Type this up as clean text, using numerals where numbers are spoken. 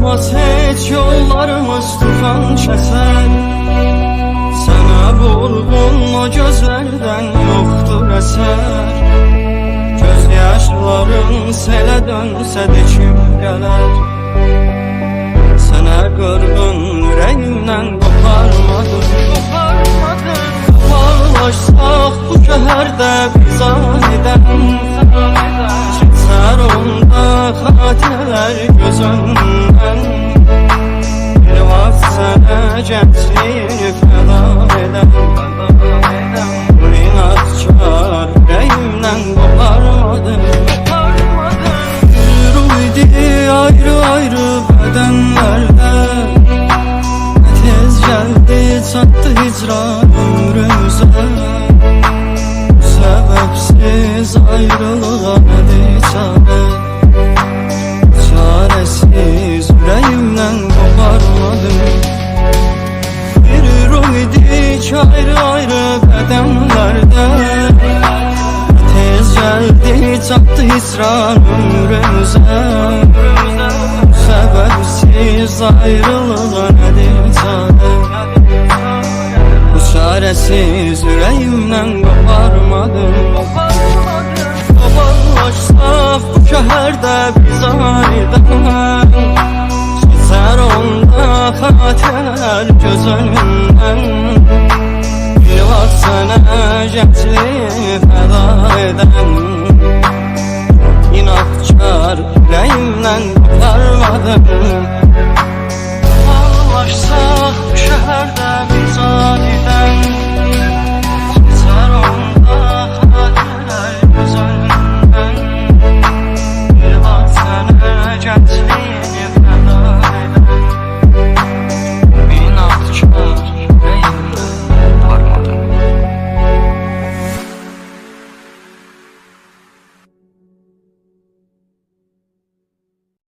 olmaz hiç yollarımız tufan keser. Sana vurgun o gözlerden yoktur eser. Gözyaşların sele dönse de kim gelir? Sana kırgın yüreğimden koparmadım. Koparlaşsak bu şehirde biz aniden, çıksar onda hatireler göz önünden. Bir vaxt sana gençliğini feda eden, bu inatçılar yüreğimden koparmadım. Yürüydü ayrı ayrı bedenlerde, ne tez geldi çattı hicran ömrümüze. Sebepsiz ayrılığa nedir çare? Çaresiz yüreğimden koparmadım. Yürüydük ayrı ayrı bedenlerde, tez geldi çattı hicran ömrümüze. Sebepsiz ayrılığa nedir çare? Bu çaresiz yüreğimden koparmadım. Koparlaşsak bu şehirde biz aniden, çıksar onda hatireler göz önünden. Bir vaxt sana gençliğini feda eden, inatçılar yüreğimden koparmadım.